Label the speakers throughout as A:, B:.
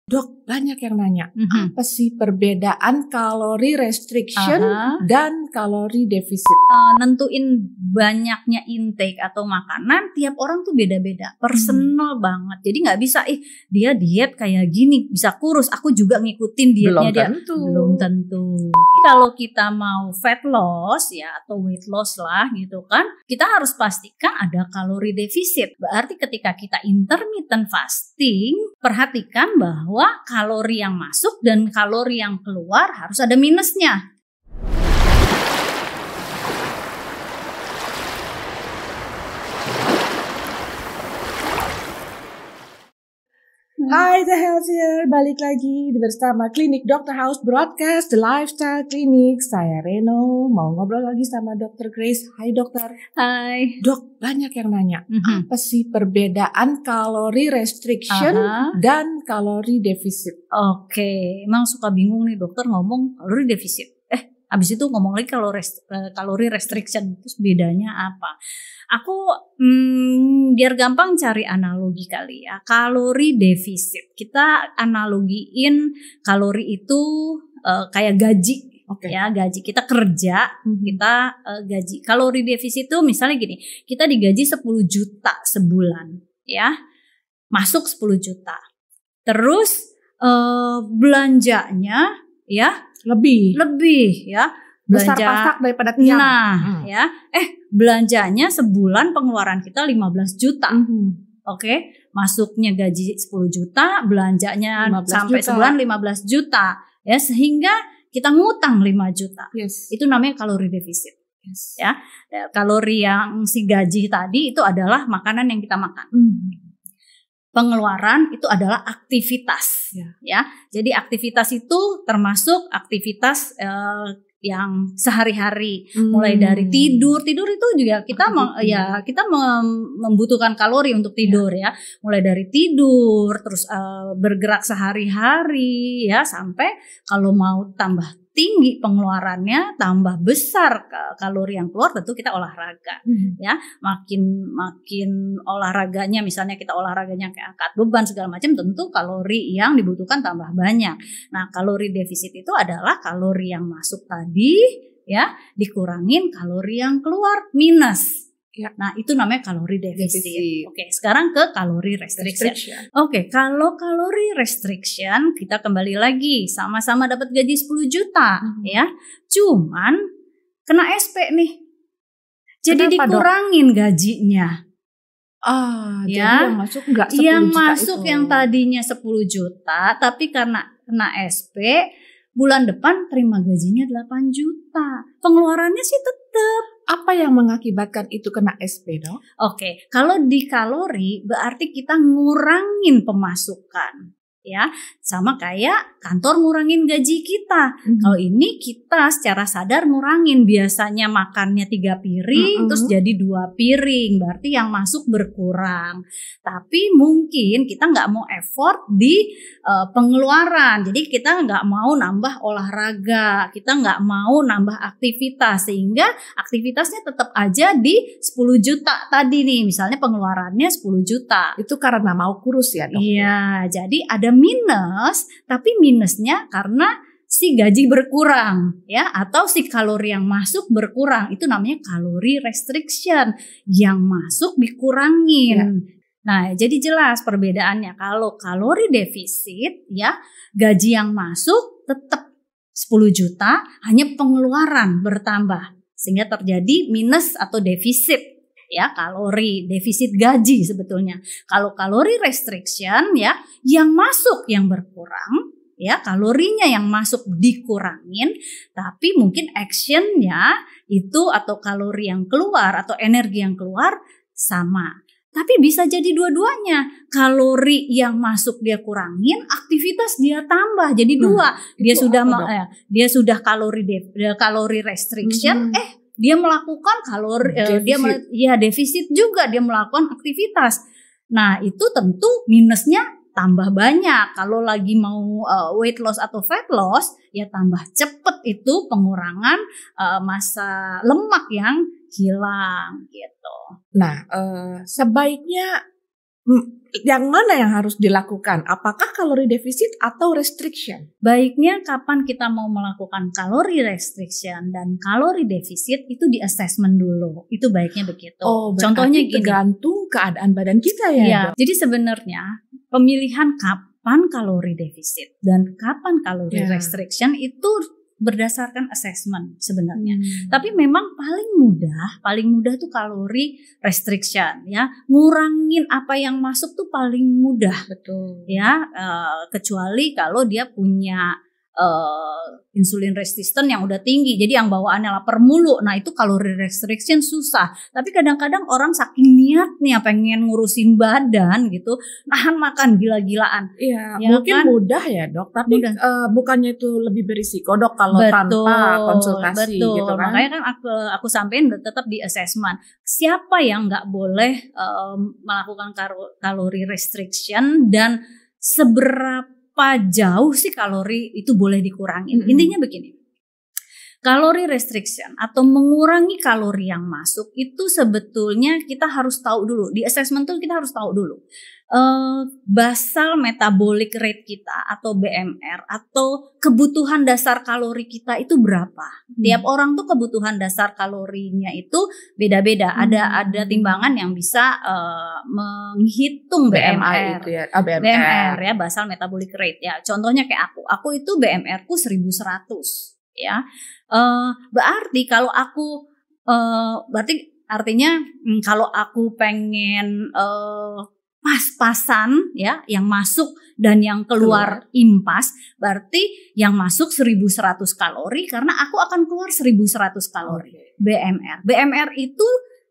A: Dok, banyak yang nanya,
B: Mhm.
A: apa sih perbedaan kalori restriction dan kalori defisit?
B: Nentuin banyaknya intake atau makanan tiap orang tuh beda-beda, personal banget. Jadi nggak bisa, dia diet kayak gini bisa kurus, aku juga ngikutin dietnya dia. Belum tentu. Kalau kita mau fat loss ya atau weight loss lah gitu kan, kita harus pastikan ada kalori defisit. Berarti ketika kita intermittent fasting, perhatikan bahwa kalori yang masuk dan kalori yang keluar harus ada minusnya.
A: Hai The Healthier, balik lagi bersama Klinik Dr. House Broadcast, The Lifestyle Clinic. Saya Reno, mau ngobrol lagi sama Dr. Grace. Hai dokter.
B: Hai.
A: Dok, banyak yang nanya, apa sih perbedaan kalori restriction dan kalori defisit?
B: Oke, emang suka bingung nih dokter ngomong kalori defisit. Abis itu ngomong lagi kalori restriction, terus bedanya apa? Aku biar gampang cari analogi kali ya. Kalori defisit, kita analogiin kalori itu kayak gaji. Ya, gaji kita kerja, kita gaji. Kalori defisit itu misalnya gini, kita digaji 10 juta sebulan, ya. Masuk 10 juta. Terus belanjanya ya lebih ya.
A: Besar pasak daripada tiang.
B: Nah, ya. Belanjanya sebulan pengeluaran kita 15 juta. Oke, masuknya gaji 10 juta, belanjanya sampai sebulan 15 juta. Ya, sehingga kita ngutang 5 juta. Itu namanya kalori defisit. Ya. Kalori yang si gaji tadi itu adalah makanan yang kita makan. Pengeluaran itu adalah aktivitas, ya. Jadi aktivitas itu termasuk aktivitas yang sehari-hari, mulai dari tidur itu juga kita membutuhkan kalori untuk tidur ya. Mulai dari tidur, terus bergerak sehari-hari ya, sampai kalau mau tambah tinggi pengeluarannya, tambah besar kalori yang keluar, tentu kita olahraga ya. Makin olahraganya, misalnya kita olahraganya kayak angkat beban segala macam, tentu kalori yang dibutuhkan tambah banyak. Nah, kalori defisit itu adalah kalori yang masuk tadi ya dikurangin kalori yang keluar minus. Nah, itu namanya kalori defisit. Oke, sekarang ke kalori restriction. Oke, kalau kalori restriction kita kembali lagi sama-sama dapat gaji 10 juta ya. Cuman kena SP nih. Jadi dikurangin gajinya.
A: Jadi yang masuk enggak 10 juta
B: yang masuk
A: itu.
B: Yang tadinya 10 juta tapi karena kena SP bulan depan terima gajinya 8 juta. Pengeluarannya sih tetap.
A: Apa yang mengakibatkan itu kena SP, dok?
B: Oke, kalau di kalori berarti kita ngurangin pemasukan. Ya, sama kayak kantor ngurangin gaji kita. Kalau ini kita secara sadar ngurangin, biasanya makannya 3 piring terus jadi 2 piring, berarti yang masuk berkurang. Tapi mungkin kita nggak mau effort di pengeluaran, jadi kita nggak mau nambah olahraga, kita nggak mau nambah aktivitas, sehingga aktivitasnya tetap aja di 10 juta tadi nih, misalnya pengeluarannya 10 juta.
A: Itu karena mau kurus ya, dok?
B: Iya, jadi ada minus, tapi minusnya karena si gaji berkurang ya, atau si kalori yang masuk berkurang. Itu namanya kalori restriction, yang masuk dikurangin. Nah, jadi jelas perbedaannya. Kalau kalori defisit ya, gaji yang masuk tetap 10 juta, hanya pengeluaran bertambah sehingga terjadi minus atau defisit. Ya, kalori defisit gaji sebetulnya. Kalau kalori restriction ya, yang masuk yang berkurang ya, kalorinya yang masuk dikurangin, tapi mungkin actionnya itu atau kalori yang keluar atau energi yang keluar sama. Tapi bisa jadi dua-duanya. Kalori yang masuk dia kurangin, aktivitas dia tambah jadi 2. Dia sudah kalori restriction, dia melakukan kalori defisit juga, dia melakukan aktivitas. Nah, itu tentu minusnya tambah banyak. Kalau lagi mau weight loss atau fat loss, ya tambah cepet itu pengurangan massa lemak yang hilang gitu.
A: Nah, sebaiknya Yang mana yang harus dilakukan? Apakah kalori defisit atau restriction?
B: Baiknya kapan kita mau melakukan kalori restriction dan kalori defisit itu di assessment dulu. Itu baiknya begitu.
A: Contohnya gini. Tergantung keadaan badan kita ya.
B: Iya. Jadi sebenarnya pemilihan kapan kalori defisit dan kapan kalori restriction itu berdasarkan assessment sebenarnya. Tapi memang paling mudah tuh kalori restriction ya. Ngurangin apa yang masuk tuh paling mudah.
A: Betul.
B: Ya, kecuali kalau dia punya insulin resistant yang udah tinggi. Jadi yang bawaannya lapar mulu. Nah, itu kalori restriction susah. Tapi kadang-kadang orang saking niatnya pengen ngurusin badan gitu, nahan makan gila-gilaan.
A: Iya, ya mungkin kan? Mudah ya, Dok. Tapi bukannya itu lebih berisiko, Dok, kalau tanpa konsultasi gitu kan.
B: Makanya kan aku sampein tetap di assessment. Siapa yang nggak boleh melakukan kalori restriction dan seberapa jauh sih kalori itu boleh dikurangin. Intinya begini, kalori restriction atau mengurangi kalori yang masuk itu sebetulnya kita harus tahu dulu. Di assessment tuh kita harus tahu dulu basal metabolic rate kita atau BMR atau kebutuhan dasar kalori kita itu berapa. Tiap orang tuh kebutuhan dasar kalorinya itu beda-beda. Ada timbangan yang bisa menghitung BMR.
A: Itu ya.
B: BMR ya, basal metabolic rate ya. Contohnya kayak aku itu BMR ku 1100 ya. Berarti kalau aku artinya kalau aku pengen pas-pasan ya, yang masuk dan yang keluar impas, berarti yang masuk 1100 kalori karena aku akan keluar 1100 kalori. BMR itu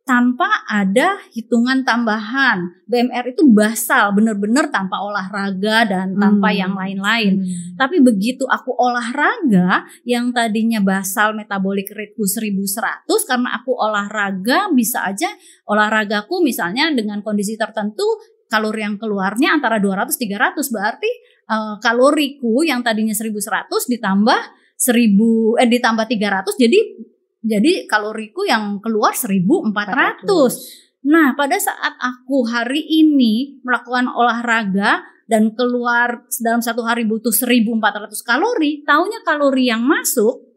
B: tanpa ada hitungan tambahan. BMR itu basal, benar-benar tanpa olahraga dan tanpa yang lain-lain. Tapi begitu aku olahraga, yang tadinya basal metabolic rate-ku 1100, karena aku olahraga, bisa aja olahragaku misalnya dengan kondisi tertentu, kalori yang keluarnya antara 200-300, berarti kaloriku yang tadinya 1100 ditambah 300, jadi kaloriku yang keluar 1400. Nah, pada saat aku hari ini melakukan olahraga dan keluar dalam satu hari butuh 1400 kalori, taunya kalori yang masuk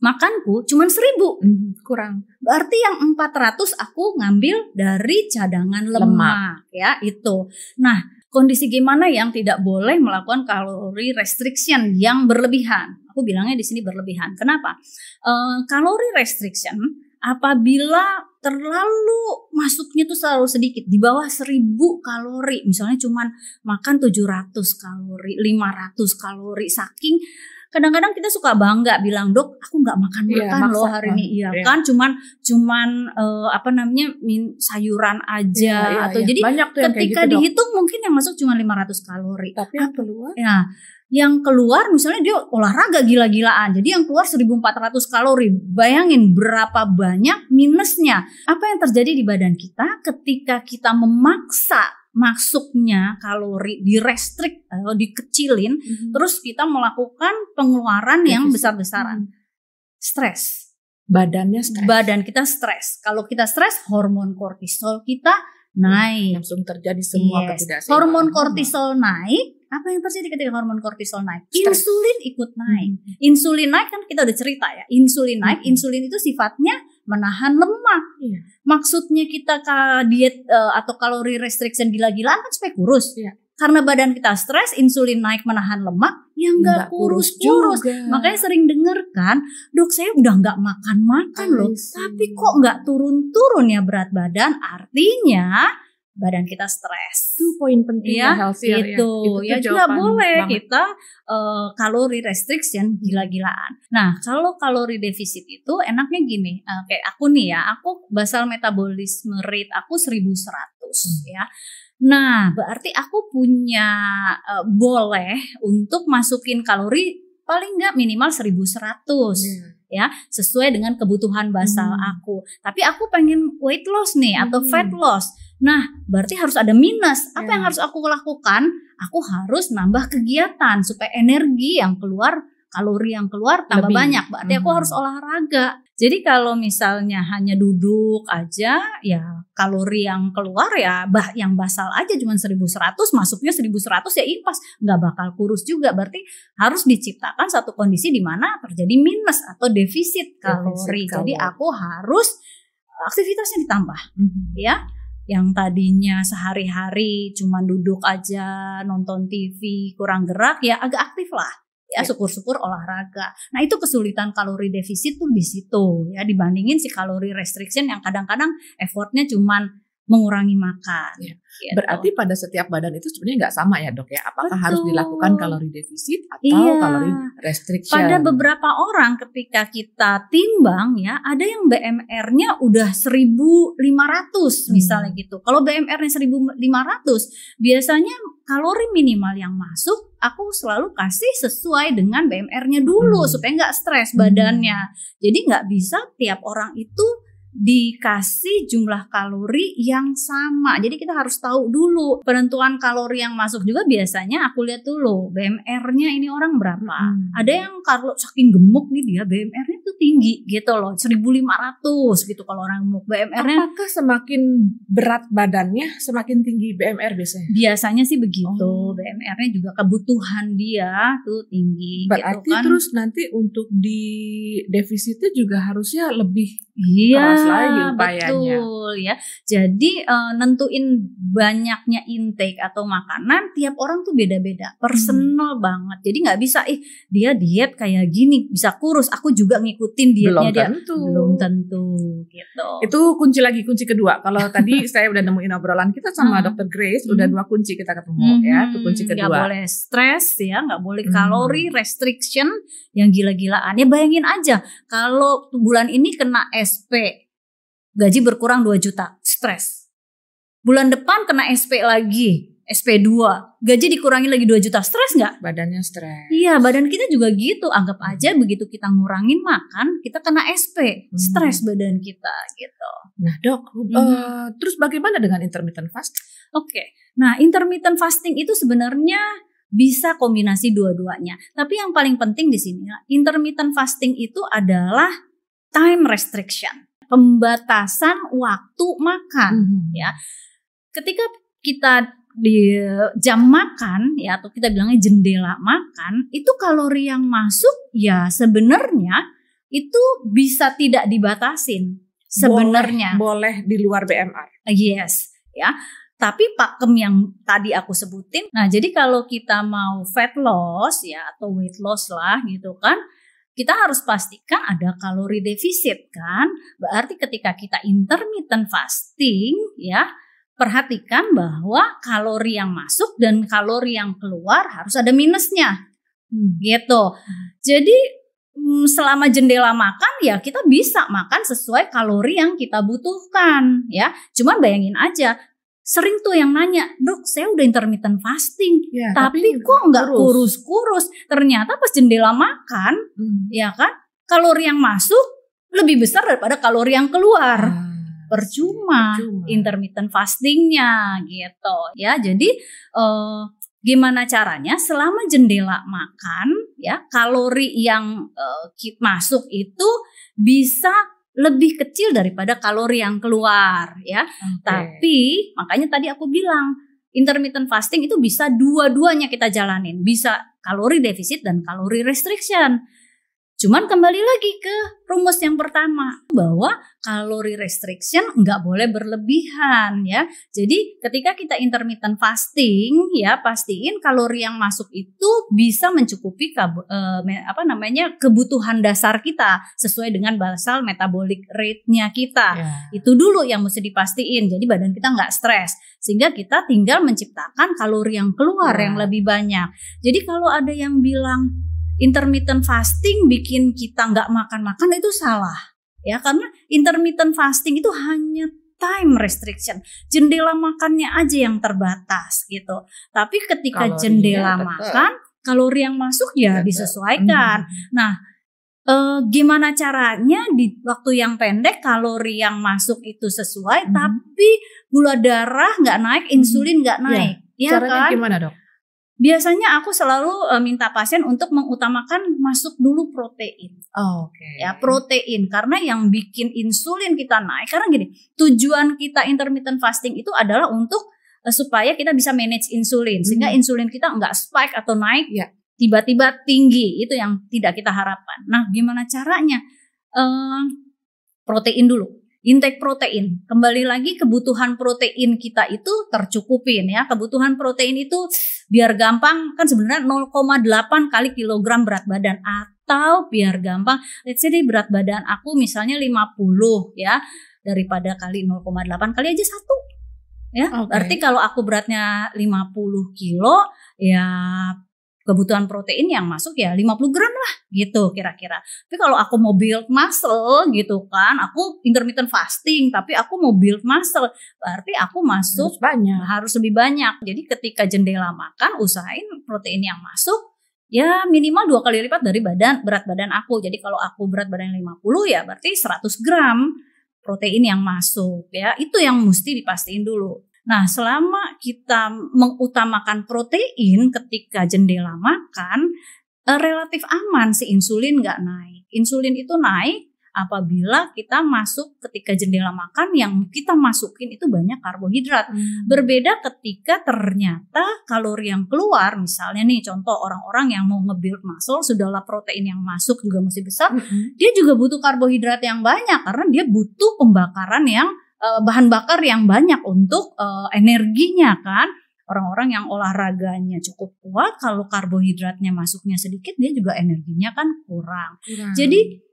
B: makanku cuma 1000,
A: kurang.
B: Berarti yang 400 aku ngambil dari cadangan lemak ya itu. Nah, kondisi gimana yang tidak boleh melakukan kalori restriction yang berlebihan? Aku bilangnya di sini berlebihan. Kenapa? Kalori restriction apabila terlalu masuknya tuh selalu sedikit, di bawah 1000 kalori, misalnya cuman makan 700 kalori, 500 kalori, saking kadang-kadang kita suka bangga bilang, "Dok, aku nggak makan loh hari ini." Kan cuman sayuran aja atau jadi ketika gitu, dihitung mungkin yang masuk cuma 500 kalori.
A: Tapi yang keluar?
B: Ya, yang keluar misalnya dia olahraga gila-gilaan. Jadi yang keluar 1400 kalori. Bayangin berapa banyak minusnya. Apa yang terjadi di badan kita ketika kita memaksa masuknya kalori direstrik atau dikecilin, terus kita melakukan pengeluaran yang besar-besaran. Stres. Badan kita stres. Kalau kita stres, hormon kortisol kita naik.
A: Langsung terjadi semua ketidakseimbangan.
B: Hormon kortisol naik. Apa yang terjadi ketika hormon kortisol naik? Insulin ikut naik. Insulin naik kan kita udah cerita ya. Insulin naik. Insulin itu sifatnya menahan lemak. Maksudnya kita diet atau kalori restriction gila-gilaan kan supaya kurus. Karena badan kita stres, insulin naik menahan lemak, ya nggak kurus-kurus. Makanya sering denger kan, "Dok, saya udah nggak makan-makan loh, tapi kok nggak turun-turun ya berat badan?" Artinya badan kita stres.
A: Itu poin pentingnya healthier
B: itu ya nggak boleh banget. Kita kalori restriction gila-gilaan. Nah, kalau kalori defisit itu enaknya gini, kayak aku nih ya, aku basal metabolisme rate aku 1100 ya. Nah, berarti aku punya boleh untuk masukin kalori paling nggak minimal 1100 ya, sesuai dengan kebutuhan basal aku. Tapi aku pengen weight loss nih atau fat loss. Nah, berarti harus ada minus. Apa yang harus aku lakukan? Aku harus nambah kegiatan supaya energi yang keluar, kalori yang keluar tambah banyak. Berarti aku harus olahraga. Jadi kalau misalnya hanya duduk aja, ya kalori yang keluar ya yang basal aja cuma 1100, masuknya 1100 ya impas, nggak bakal kurus juga. Berarti harus diciptakan satu kondisi di mana terjadi minus atau defisit kalori. Jadi aku harus aktivitasnya ditambah, ya. Yang tadinya sehari-hari cuma duduk aja nonton TV kurang gerak, ya agak aktif lah. Ya syukur-syukur olahraga. Nah itu kesulitan kalori defisit tuh di situ ya, dibandingin si kalori restriction yang kadang-kadang effortnya cuman mengurangi makan.
A: Ya. Gitu. Berarti pada setiap badan itu sebenarnya nggak sama ya dok ya? Apakah harus dilakukan kalori defisit atau kalori restriction?
B: Pada beberapa orang ketika kita timbang ya, ada yang BMR-nya udah 1.500 misalnya gitu. Kalau BMR-nya 1.500, biasanya kalori minimal yang masuk aku selalu kasih sesuai dengan BMR-nya dulu supaya nggak stres badannya. Jadi nggak bisa tiap orang itu dikasih jumlah kalori yang sama. Jadi kita harus tahu dulu penentuan kalori yang masuk juga. Biasanya aku lihat dulu BMR-nya ini orang berapa. Ada yang kalau saking gemuk nih dia BMR-nya tuh tinggi gitu loh, 1.500 gitu kalau orang gemuk. BMR-nya
A: apakah semakin berat badannya semakin tinggi BMR biasanya?
B: Biasanya sih begitu. BMR-nya juga kebutuhan dia tuh tinggi.
A: Berarti
B: gitu kan.
A: Terus nanti untuk di defisitnya juga harusnya lebih
B: keras
A: lagi upayanya.
B: Betul ya. Jadi nentuin banyaknya intake atau makanan tiap orang tuh beda-beda, personal banget. Jadi nggak bisa dia diet kayak gini bisa kurus, aku juga ngikutin dietnya belum tentu gitu.
A: Itu kunci kedua. Kalau tadi saya udah nemuin obrolan kita sama Dr. Grace, udah 2 kunci kita ketemu ya. Itu kunci kedua.
B: Nggak boleh stres ya, nggak boleh kalori restriction yang gila-gilaan. Ya bayangin aja kalau bulan ini kena SP, gaji berkurang 2 juta, stres. Bulan depan kena SP lagi, SP2, gaji dikurangi lagi 2 juta, stres nggak?
A: Badannya stres.
B: Iya, badan kita juga gitu. Anggap aja begitu kita ngurangin makan, kita kena SP, stres badan kita gitu.
A: Nah dok, terus bagaimana dengan intermittent fasting?
B: Oke, nah intermittent fasting itu sebenarnya bisa kombinasi dua-duanya. Tapi yang paling penting di sini, intermittent fasting itu adalah time restriction, pembatasan waktu makan ya. Ketika kita di jam makan ya, atau kita bilangnya jendela makan, itu kalori yang masuk ya sebenarnya itu bisa tidak dibatasin sebenarnya.
A: Boleh di luar BMR.
B: Yes, ya. Tapi pakem yang tadi aku sebutin, nah jadi kalau kita mau fat loss ya atau weight loss lah gitu kan, kita harus pastikan ada kalori defisit kan. Berarti ketika kita intermittent fasting ya, perhatikan bahwa kalori yang masuk dan kalori yang keluar harus ada minusnya gitu. Jadi selama jendela makan ya kita bisa makan sesuai kalori yang kita butuhkan ya. Cuman bayangin aja, sering tuh yang nanya, dok saya udah intermittent fasting ya, tapi kok nggak kurus-kurus. Ternyata pas jendela makan ya kan, kalori yang masuk lebih besar daripada kalori yang keluar. Percuma intermittent fastingnya gitu ya. Jadi gimana caranya selama jendela makan ya, kalori yang masuk itu bisa lebih kecil daripada kalori yang keluar ya. Tapi makanya tadi aku bilang intermittent fasting itu bisa dua-duanya kita jalanin. Bisa kalori defisit dan kalori restriction. Cuman kembali lagi ke rumus yang pertama, bahwa kalori restriction nggak boleh berlebihan ya. Jadi ketika kita intermittent fasting ya, pastiin kalori yang masuk itu bisa mencukupi kebutuhan dasar kita sesuai dengan basal metabolic rate-nya kita. Itu dulu yang mesti dipastiin. Jadi badan kita nggak stres, sehingga kita tinggal menciptakan kalori yang keluar yang lebih banyak. Jadi kalau ada yang bilang intermittent fasting bikin kita nggak makan-makan, itu salah ya, karena intermittent fasting itu hanya time restriction, jendela makannya aja yang terbatas gitu. Tapi ketika jendela makan, kalori yang masuk ya disesuaikan. Nah, gimana caranya di waktu yang pendek kalori yang masuk itu sesuai, tapi gula darah nggak naik, insulin nggak naik,
A: ya caranya
B: kan?
A: Gimana dok?
B: Biasanya aku selalu minta pasien untuk mengutamakan masuk dulu protein.
A: Oke.
B: Ya, protein karena yang bikin insulin kita naik karena gini, tujuan kita intermittent fasting itu adalah untuk supaya kita bisa manage insulin sehingga insulin kita enggak spike atau naik tiba-tiba tinggi, itu yang tidak kita harapkan. Nah, gimana caranya? Protein dulu. Intake protein. Kembali lagi kebutuhan protein kita itu tercukupin ya. Kebutuhan protein itu biar gampang kan sebenarnya 0,8 kali kilogram berat badan, atau biar gampang let's say berat badan aku misalnya 50 ya, daripada kali 0,8 kali aja 1. Ya, berarti kalau aku beratnya 50 kilo, ya kebutuhan protein yang masuk ya 50 gram lah gitu kira-kira. Tapi kalau aku mau build muscle gitu kan, aku intermittent fasting tapi aku mau build muscle, berarti aku masuk harus lebih banyak. Jadi ketika jendela makan, usahain protein yang masuk ya minimal 2 kali lipat dari berat badan aku. Jadi kalau aku berat badan 50 ya berarti 100 gram protein yang masuk ya, itu yang mesti dipastiin dulu. Nah, selama kita mengutamakan protein ketika jendela makan, relatif aman si insulin nggak naik. Insulin itu naik apabila kita masuk ketika jendela makan yang kita masukin itu banyak karbohidrat. Berbeda ketika ternyata kalori yang keluar, misalnya nih contoh orang-orang yang mau nge-build muscle, sudahlah protein yang masuk juga mesti besar, dia juga butuh karbohidrat yang banyak karena dia butuh pembakaran yang bahan bakar yang banyak untuk energinya kan. Orang-orang yang olahraganya cukup kuat, kalau karbohidratnya masuknya sedikit, dia juga energinya kan kurang. Jadi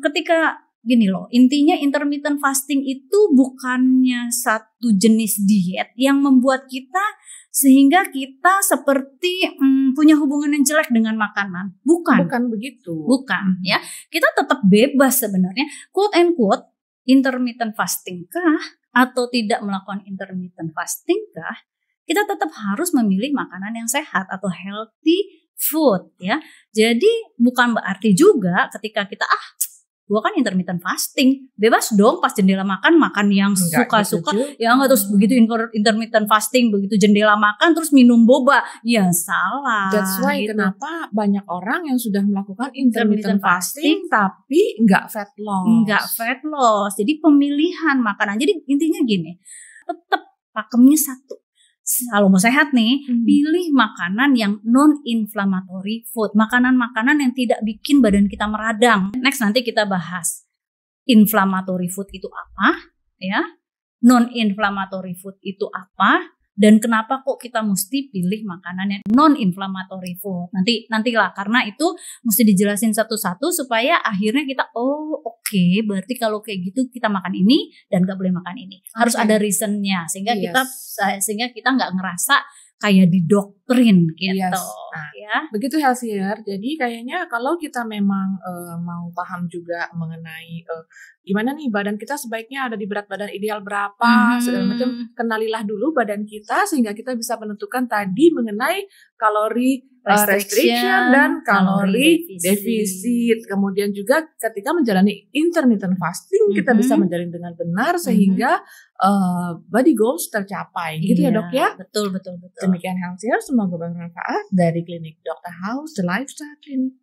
B: ketika gini loh, intinya intermittent fasting itu bukannya satu jenis diet yang membuat kita sehingga kita seperti punya hubungan yang jelek dengan makanan. Bukan
A: begitu.
B: Bukan ya. Kita tetap bebas sebenarnya. Quote and quote, intermittent fasting kah atau tidak melakukan intermittent fasting kah? Kita tetap harus memilih makanan yang sehat atau healthy food ya. Jadi bukan berarti juga ketika kita gua kan intermittent fasting, bebas dong pas jendela makan yang suka-suka gitu ya, nggak terus begitu intermittent fasting begitu jendela makan terus minum boba, ya salah.
A: That's why gitu. Kenapa banyak orang yang sudah melakukan intermittent fasting tapi nggak fat loss. Jadi pemilihan makanan. Jadi intinya gini, tetap pakemnya satu. Kalau mau sehat nih, pilih makanan yang non-inflammatory food. Makanan-makanan yang tidak bikin badan kita meradang. Next nanti kita bahas inflammatory food itu apa, ya, non-inflammatory food itu apa, dan kenapa kok kita mesti pilih makanan yang non-inflammatory food. Nantilah, karena itu mesti dijelasin satu-satu supaya akhirnya kita oke, berarti kalau kayak gitu kita makan ini dan gak boleh makan ini. Harus ada reasonnya sehingga kita nggak ngerasa kayak didoktrin gitu. Nah, ya. Begitu Healthier. Jadi kayaknya kalau kita memang mau paham juga mengenai gimana nih badan kita sebaiknya ada di berat badan ideal berapa, segala macam, kenalilah dulu badan kita sehingga kita bisa menentukan tadi mengenai kalori restriction dan kalori defisit. Kemudian juga ketika menjalani intermittent fasting kita bisa menjalani dengan benar sehingga body goals tercapai. Gitu ya dok ya?
B: Betul.
A: Demikian Healthier, semoga bermanfaat dari klinik Dr. House, The Lifestyle Clinic.